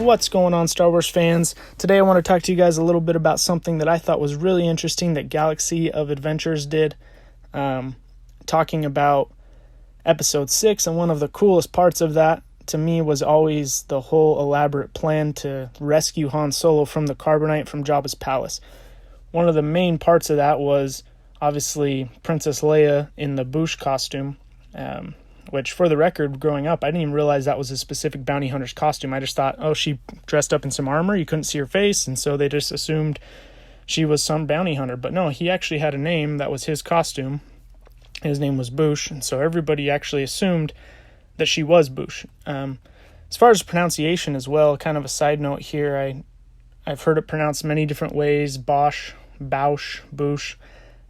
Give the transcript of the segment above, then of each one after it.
What's going on, Star Wars fans? Today I want to talk to you guys a little bit about something that I thought was really interesting that Galaxy of Adventures did. Talking about Episode 6, and one of the coolest parts of that to me was always the whole elaborate plan to rescue Han Solo from the carbonite from Jabba's palace. One of the main parts of that was obviously Princess Leia in the Boushh costume, which, for the record, growing up, I didn't even realize that was a specific bounty hunter's costume. I just thought, oh, she dressed up in some armor, you couldn't see her face, and so they just assumed she was some bounty hunter. But no, he actually had a name that was his costume. His name was Boushh, and so everybody actually assumed that she was Boushh. As far as pronunciation as well, kind of a side note here, I've heard it pronounced many different ways: Bosch, Bausch, Boushh,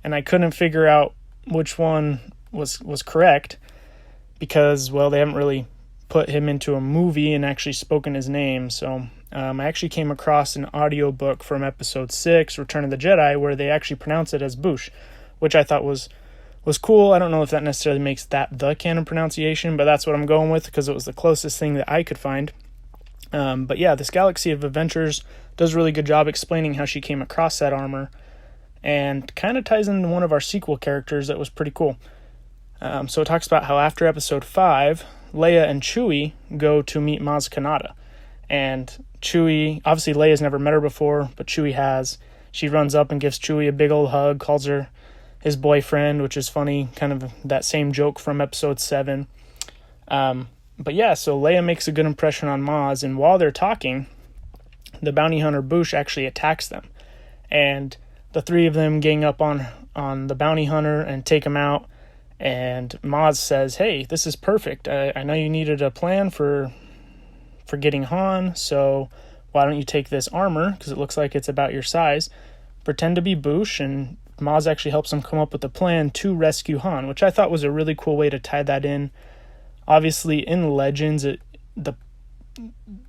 and I couldn't figure out which one was correct, because, well, they haven't really put him into a movie and actually spoken his name. So I actually came across an audiobook from Episode 6, Return of the Jedi, where they actually pronounce it as Boushh, which I thought was cool. I don't know if that necessarily makes that the canon pronunciation, but that's what I'm going with because it was the closest thing that I could find. But yeah, this Galaxy of Adventures does a really good job explaining how she came across that armor, and kind of ties into one of our sequel characters that was pretty cool. So it talks about how after Episode 5, Leia and Chewie go to meet Maz Kanata. And Chewie, obviously Leia's never met her before, but Chewie has. She runs up and gives Chewie a big old hug, calls her his boyfriend, which is funny, kind of that same joke from Episode 7. But yeah, so Leia makes a good impression on Maz, and while they're talking, the bounty hunter Boushh actually attacks them. And the three of them gang up on the bounty hunter and take him out. And Maz says, hey, this is perfect. I know you needed a plan for getting Han, so why don't you take this armor, because it looks like it's about your size, pretend to be Boushh, and Maz actually helps him come up with a plan to rescue Han, which I thought was a really cool way to tie that in. Obviously, in Legends, the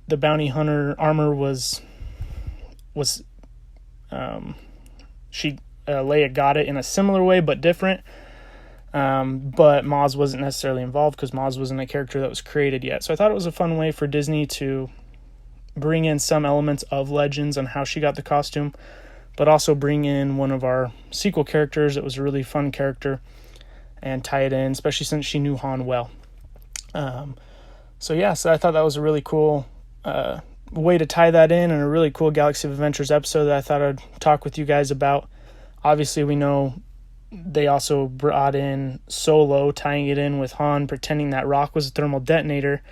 bounty hunter armor was Leia got it in a similar way but different. But Maz wasn't necessarily involved because Maz wasn't a character that was created yet. So I thought it was a fun way for Disney to bring in some elements of Legends on how she got the costume, but also bring in one of our sequel characters that was a really fun character and tie it in, especially since she knew Han well. So I thought that was a really cool way to tie that in, and a really cool Galaxy of Adventures episode that I thought I'd talk with you guys about. Obviously, we know they also brought in Solo, tying it in with Han pretending that rock was a thermal detonator,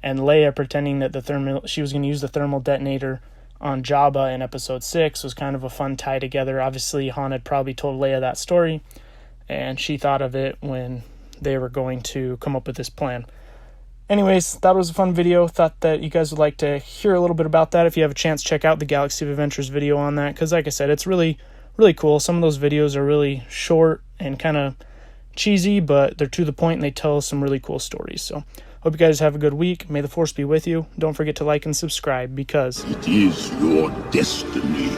and Leia pretending that she was going to use the thermal detonator on Jabba in Episode 6. Was kind of a fun tie together. Obviously, Han had probably told Leia that story, and she thought of it when they were going to come up with this plan. Anyways, that was a fun video. Thought that you guys would like to hear a little bit about that. If you have a chance, check out the Galaxy of Adventures video on that, because like I said, it's really cool. Some of those videos are really short and kind of cheesy, but they're to the point and they tell some really cool stories. So hope you guys have a good week. May the Force be with you. Don't forget to like and subscribe, because it is your destiny.